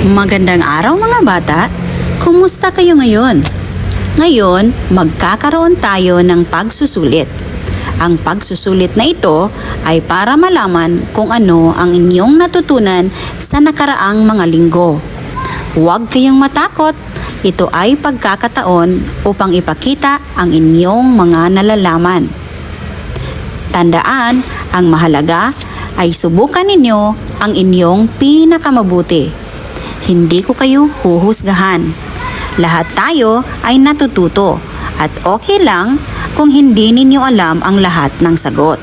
Magandang araw mga bata! Kumusta kayo ngayon? Ngayon, magkakaroon tayo ng pagsusulit. Ang pagsusulit na ito ay para malaman kung ano ang inyong natutunan sa nakaraang mga linggo. Huwag kayong matakot, ito ay pagkakataon upang ipakita ang inyong mga nalalaman. Tandaan, ang mahalaga ay subukan ninyo ang inyong pinakamabuti. Hindi ko kayo huhusgahan. Lahat tayo ay natututo at okay lang kung hindi ninyo alam ang lahat ng sagot.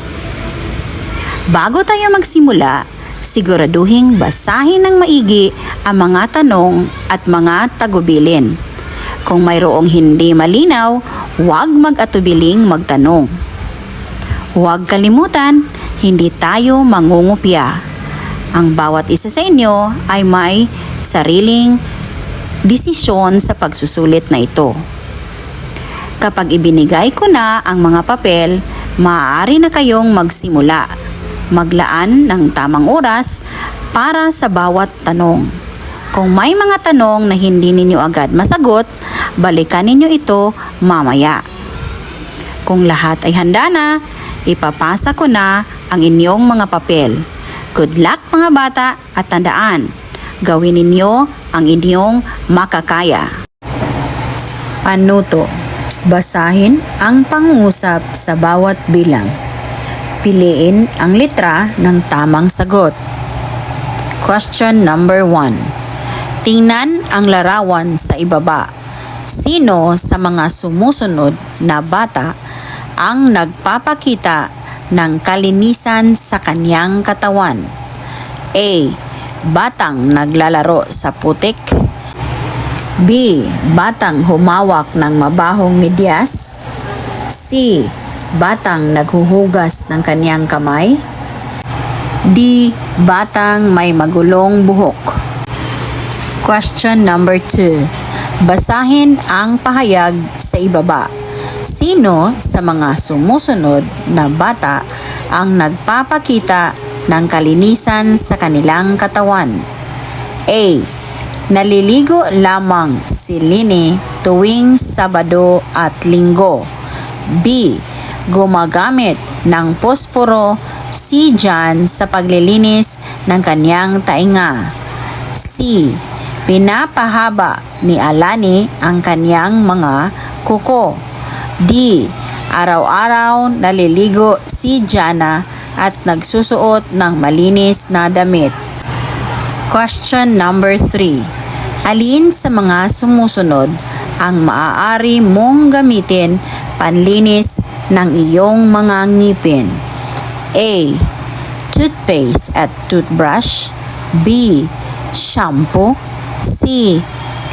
Bago tayo magsimula, siguraduhing basahin ng maigi ang mga tanong at mga tagubilin. Kung mayroong hindi malinaw, huwag mag-atubiling magtanong. Huwag kalimutan, hindi tayo mangungupya. Ang bawat isa sa inyo ay may sariling desisyon sa pagsusulit na ito. Kapag ibinigay ko na ang mga papel, maaari na kayong magsimula. Maglaan ng tamang oras para sa bawat tanong. Kung may mga tanong na hindi ninyo agad masagot, balikan ninyo ito mamaya. Kung lahat ay handa na, ipapasa ko na ang inyong mga papel. Good luck mga bata at tandaan, gawin ninyo ang inyong makakaya. Panuto. Basahin ang pangungusap sa bawat bilang. Piliin ang litra ng tamang sagot. Question number 1. Tingnan ang larawan sa ibaba. Sino sa mga sumusunod na bata ang nagpapakita ng kalinisan sa kanyang katawan? A. Batang naglalaro sa putik. B. Batang humawak ng mabahong medyas. C. Batang naghuhugas ng kanyang kamay. D. Batang may magulong buhok. Question number 2. Basahin ang pahayag sa ibaba. Sino sa mga sumusunod na bata ang nagpapakita ng kalinisan sa kanilang katawan? A. Naliligo lamang si Lini tuwing Sabado at Linggo. B. Gumagamit ng posporo si John sa paglilinis ng kanyang tainga. C. Pinapahaba ni Alani ang kanyang mga kuko. D. Araw-araw naliligo si Jana at nagsusuot ng malinis na damit. Question number 3. Alin sa mga sumusunod ang maaari mong gamitin panlinis ng iyong mga ngipin? A. Toothpaste at toothbrush. B. Shampoo. C.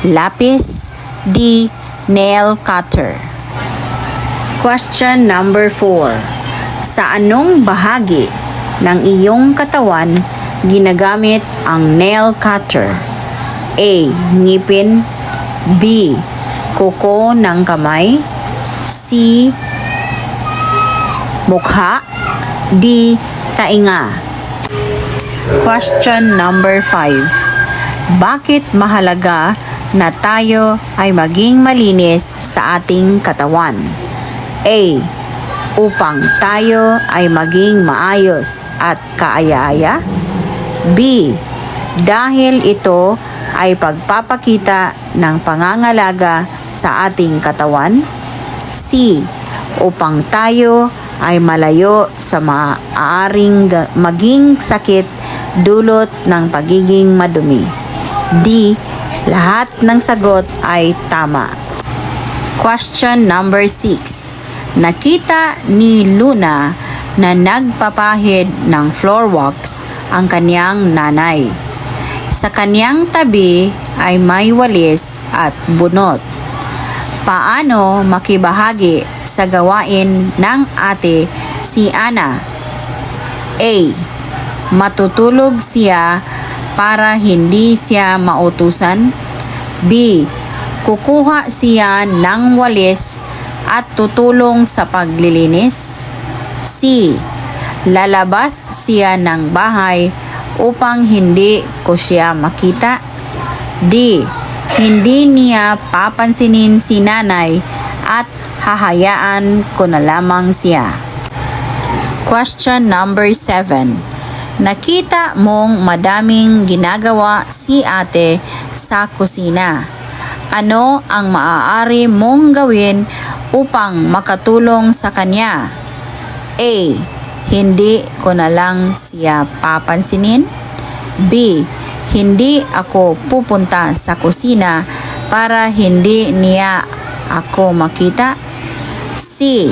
Lapis. D. Nail cutter. Question number 4. Sa anong bahagi ng iyong katawan ginagamit ang nail cutter? A. Ngipin. B. Kuko ng kamay. C. Mukha. D. Tainga. Question number 5. Bakit mahalaga na tayo ay maging malinis sa ating katawan? A. Upang tayo ay maging maayos at kaaya-aya. B. Dahil ito ay pagpapakita ng pangangalaga sa ating katawan. C. Upang tayo ay malayo sa maaaring maging sakit dulot ng pagiging madumi. D. Lahat ng sagot ay tama. Question number 6. Nakita ni Luna na nagpapahid ng floor wax ang kanyang nanay. Sa kanyang tabi ay may walis at bunot. Paano makibahagi sa gawain ng ate si Ana? A. Matutulog siya para hindi siya mautusan. B. Kukuha siya ng walis at tutulong sa paglilinis. C. Lalabas siya ng bahay upang hindi ko siya makita. D. Hindi niya papansinin si nanay at hahayaan ko na lamang siya. Question number 7. Nakita mong madaming ginagawa si ate sa kusina. Ano ang maaari mong gawin upang makatulong sa kanya? A. Hindi ko na lang siya papansinin. B. Hindi ako pupunta sa kusina para hindi niya ako makita. C.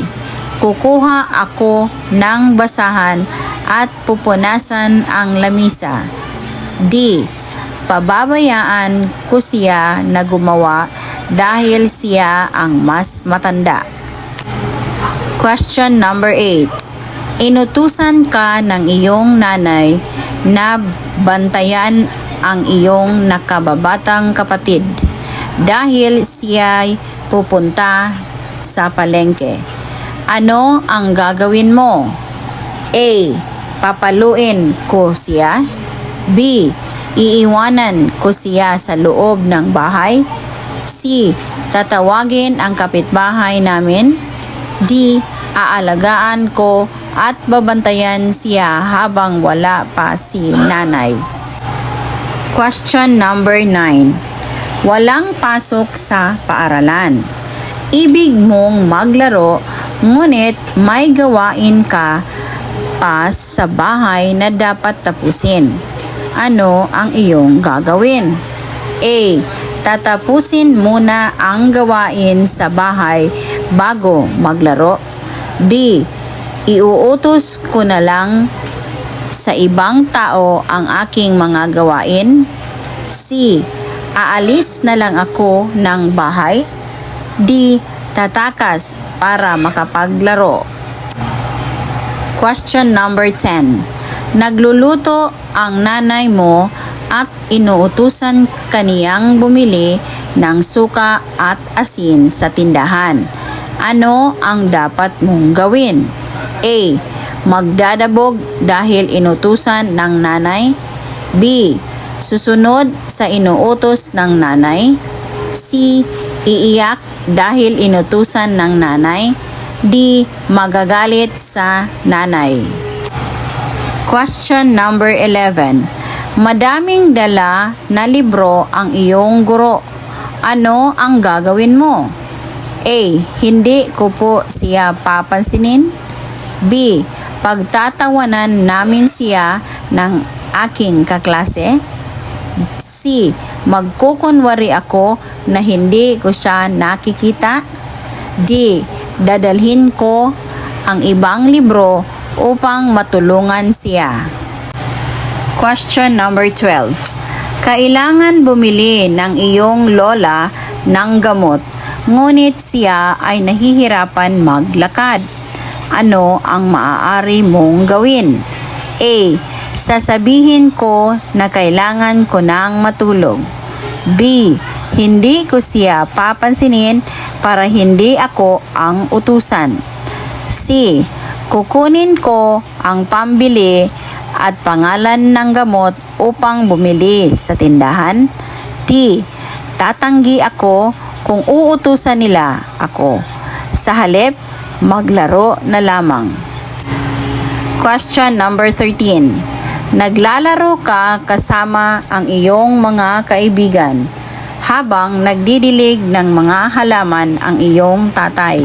Kukuha ako ng basahan at pupunasan ang lamisa. D. Pababayaan ko siya na gumawa dahil siya ang mas matanda. Question number 8. Inutusan ka ng iyong nanay na bantayan ang iyong nakababatang kapatid dahil siya'y pupunta sa palengke. Ano ang gagawin mo? A. Papaluin ko siya. B. Iiwanan ko siya sa loob ng bahay. C. Tatawagin ang kapitbahay namin. D. Aalagaan ko at babantayan siya habang wala pa si nanay. Question number 9. Walang pasok sa paaralan. Ibig mong maglaro, ngunit may gawain ka pa sa bahay na dapat tapusin. Ano ang iyong gagawin? A. Tatapusin muna ang gawain sa bahay bago maglaro. B. Iuutos ko na lang sa ibang tao ang aking mga gawain. C. Aalis na lang ako ng bahay. D. Tatakas para makapaglaro. Question number 10. Nagluluto ang nanay mo at inuutusan kaniyang bumili ng suka at asin sa tindahan. Ano ang dapat mong gawin? A. Magdadabog dahil inutusan ng nanay. B. Susunod sa inuutos ng nanay. C. Iiyak dahil inutusan ng nanay. D. Magagalit sa nanay. Question number 11. Madaming dala na libro ang iyong guro. Ano ang gagawin mo? A. Hindi ko po siya papansinin. B. Pagtatawanan namin siya ng aking kaklase. C. Magkukunwari ako na hindi ko siya nakikita. D. Dadalhin ko ang ibang libro upang matulungan siya. Question number 12. Kailangan bumili ng iyong lola ng gamot, ngunit siya ay nahihirapan maglakad. Ano ang maaari mong gawin? A. Sasabihin ko na kailangan ko ng matulog. B. Hindi ko siya papansinin para hindi ako ang utusan. C. Kukunin ko ang pambili at pangalan ng gamot upang bumili sa tindahan. D. Tatanggi ako kung uutusan nila ako. Sa halip, maglaro na lamang. Question number 13. Naglalaro ka kasama ang iyong mga kaibigan habang nagdidilig ng mga halaman ang iyong tatay.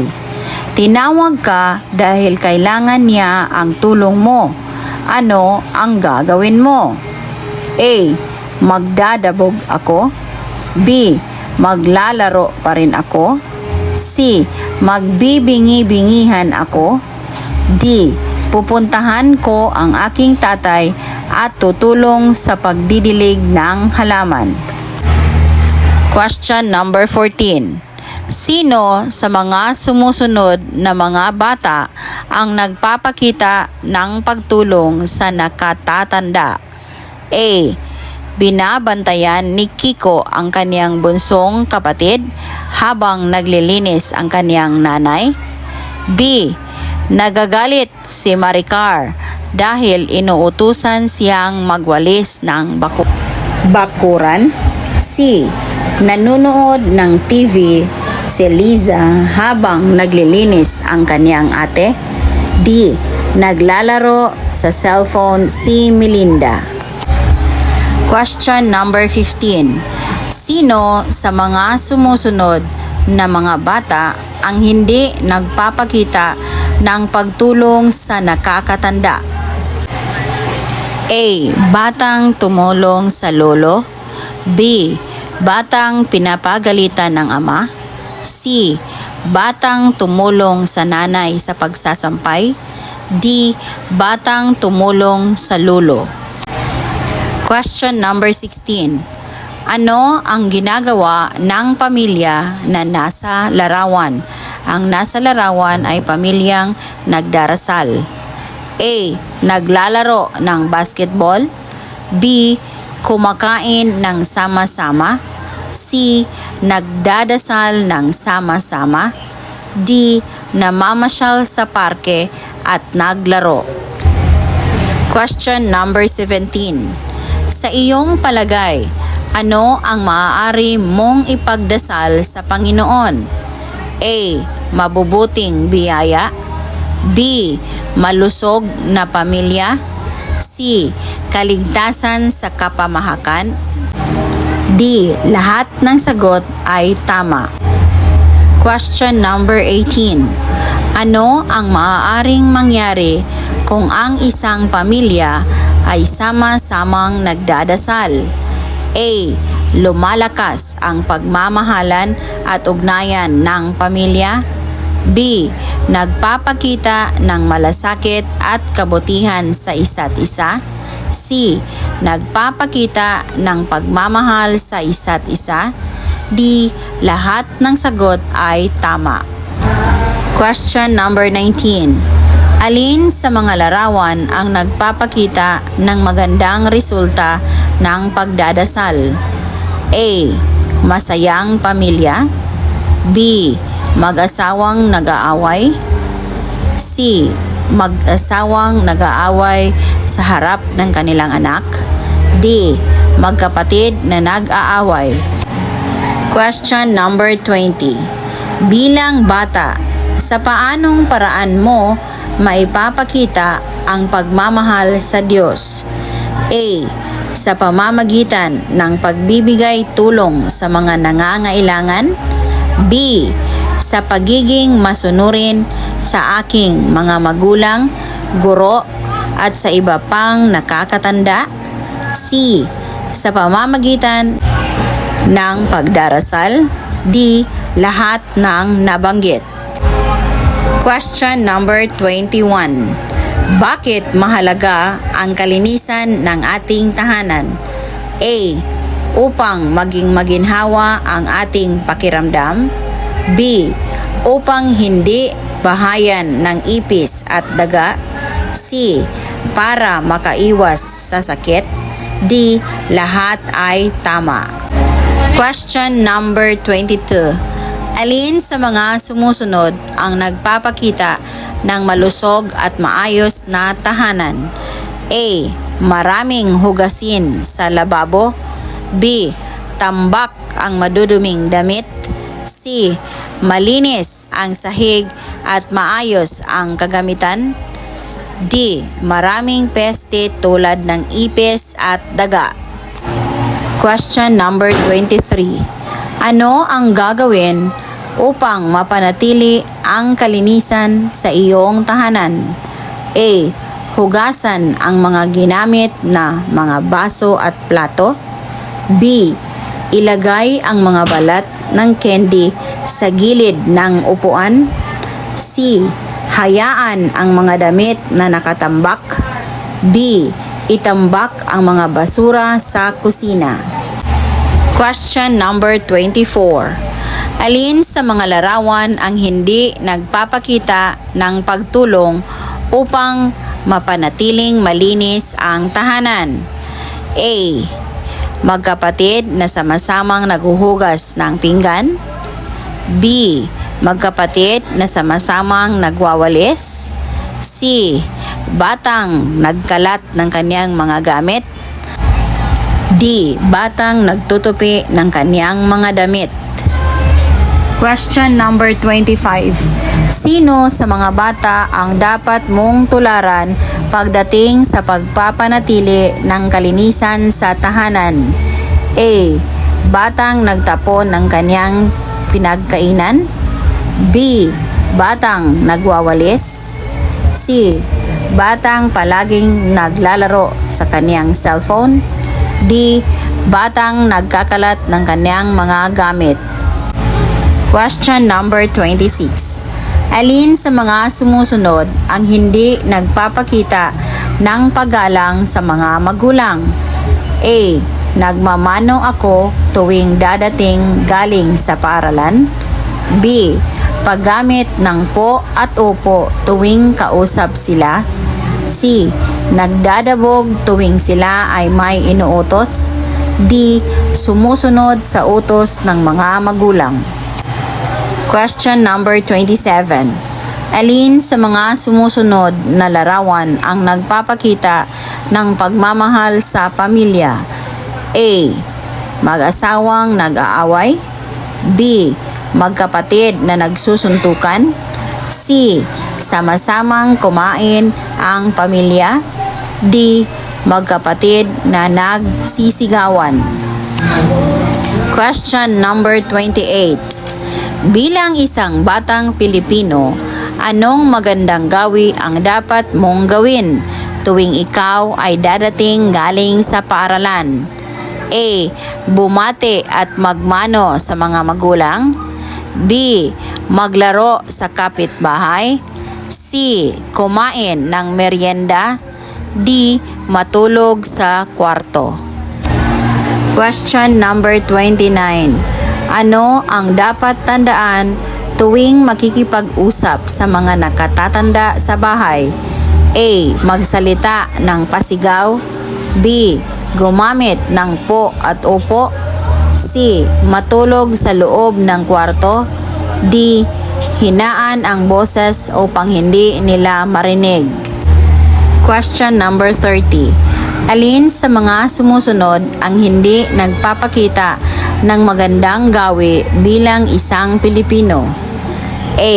Tinawag ka dahil kailangan niya ang tulong mo. Ano ang gagawin mo? A. Magdadabog ako. B. Maglalaro pa rin ako. C. Magbibingi-bingihan ako. D. Pupuntahan ko ang aking tatay at tutulong sa pagdidilig ng halaman. Question number 14. Sino sa mga sumusunod na mga bata ang nagpapakita ng pagtulong sa nakatatanda? A. Binabantayan ni Kiko ang kaniyang bunsong kapatid habang naglilinis ang kaniyang nanay. B. Nagagalit si Maricar dahil inuutusan siyang magwalis ng bakuran. C. Nanonood ng TV si Liza habang naglilinis ang kanyang ate. D. Naglalaro sa cellphone si Melinda. Question number 15. Sino sa mga sumusunod na mga bata ang hindi nagpapakita ng pagtulong sa nakakatanda? A. Batang tumulong sa lolo. B. Batang pinapagalitan ng ama. C. Batang tumulong sa nanay sa pagsasampay. D. Batang tumulong sa lolo. Question number 16. Ano ang ginagawa ng pamilya na nasa larawan? Ang nasa larawan ay pamilyang nagdarasal. A. Naglalaro ng basketball. B. Kumakain ng sama-sama. C. Nagdadasal ng sama-sama. D. Namamasyal sa parke at naglaro. Question number 17. Sa iyong palagay, ano ang maaari mong ipagdasal sa Panginoon? A. Mabubuting biyaya. B. Malusog na pamilya. C. Kaligtasan sa kapamahakan. D. Lahat ng sagot ay tama. Question number 18. Ano ang maaaring mangyari kung ang isang pamilya ay sama-samang nagdadasal? A. Lumalakas ang pagmamahalan at ugnayan ng pamilya. B. Nagpapakita ng malasakit at kabutihan sa isa't isa. C. Nagpapakita ng pagmamahal sa isa't isa. D. Lahat ng sagot ay tama. Question number 19. Alin sa mga larawan ang nagpapakita ng magandang resulta ng pagdadasal? A. Masayang pamilya. B. Mag-asawang nag-aaway. C. Mag-asawang nag-aaway sa harap ng kanilang anak. D. Magkapatid na nag-aaway. Question number 20. Bilang bata, sa paanong paraan mo maipapakita ang pagmamahal sa Diyos? A. Sa pamamagitan ng pagbibigay tulong sa mga nangangailangan. B. Sa pagiging masunurin sa aking mga magulang, guro, at sa iba pang nakakatanda. C. Sa pamamagitan ng pagdarasal. D. Lahat ng nabanggit. Question number 21. Bakit mahalaga ang kalinisan ng ating tahanan? A. Upang maging maginhawa ang ating pakiramdam. B. Upang hindi bahayan ng ipis at daga. C. Para makaiwas sa sakit. D. Lahat ay tama. Question number 22. Alin sa mga sumusunod ang nagpapakita ng malusog at maayos na tahanan? A. Maraming hugasin sa lababo. B. Tambak ang maduduming damit. C. Malinis ang sahig at maayos ang kagamitan. D. Maraming peste tulad ng ipis at daga. Question number 23. Ano ang gagawin upang mapanatili ang kalinisan sa iyong tahanan? A. Hugasan ang mga ginamit na mga baso at plato. B. Ilagay ang mga balat ng candy sa gilid ng upuan. C. Hayaan ang mga damit na nakatambak. B. Itambak ang mga basura sa kusina. Question number 24. Alin sa mga larawan ang hindi nagpapakita ng pagtulong upang mapanatiling malinis ang tahanan? A. Magkapatid na sama-samang naghuhugas ng pinggan. B. Magkapatid na sama-samang nagwawalis. C. Batang nagkalat ng kanyang mga gamit. D. Batang nagtutupi ng kanyang mga damit. Question number 25. Sino sa mga bata ang dapat mong tularan pagdating sa pagpapanatili ng kalinisan sa tahanan? A. Batang nagtapon ng kanyang pinagkainan. B. Batang nagwawalis. C. Batang palaging naglalaro sa kanyang cellphone. D. Batang nagkakalat ng kanyang mga gamit. Question number 26. Alin sa mga sumusunod ang hindi nagpapakita ng paggalang sa mga magulang? A. Nagmamano ako tuwing dadating galing sa paaralan. B. Paggamit ng po at opo tuwing kausap sila. C. Nagdadabog tuwing sila ay may inuutos. D. Sumusunod sa utos ng mga magulang. Question number 27. Alin sa mga sumusunod na larawan ang nagpapakita ng pagmamahal sa pamilya? A. Mag-asawang nag-aaway. B. Magkapatid na nagsusuntukan. C. Sama-samang kumain ang pamilya. D. Magkapatid na nagsisigawan. Question number 28. Bilang isang batang Pilipino, anong magandang gawi ang dapat mong gawin tuwing ikaw ay dadating galing sa paaralan? A. Bumati at magmano sa mga magulang. B. Maglaro sa kapitbahay. C. Kumain ng merienda. D. Matulog sa kwarto. Question number 29. Ano ang dapat tandaan tuwing makikipag-usap sa mga nakatatanda sa bahay? A. Magsalita ng pasigaw. B. Gumamit ng po at opo. C. Matulog sa loob ng kwarto. D. Hinaan ang boses upang hindi nila marinig. Question number 30. Alin sa mga sumusunod ang hindi nagpapakita ng magandang gawi bilang isang Pilipino? A.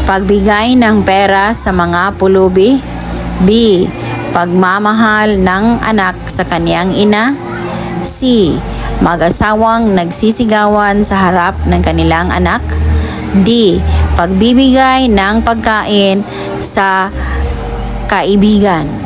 Pagbigay ng pera sa mga pulubi. B. Pagmamahal ng anak sa kaniyang ina. C. Mag-asawang nagsisigawan sa harap ng kanilang anak. D. Pagbibigay ng pagkain sa kaibigan.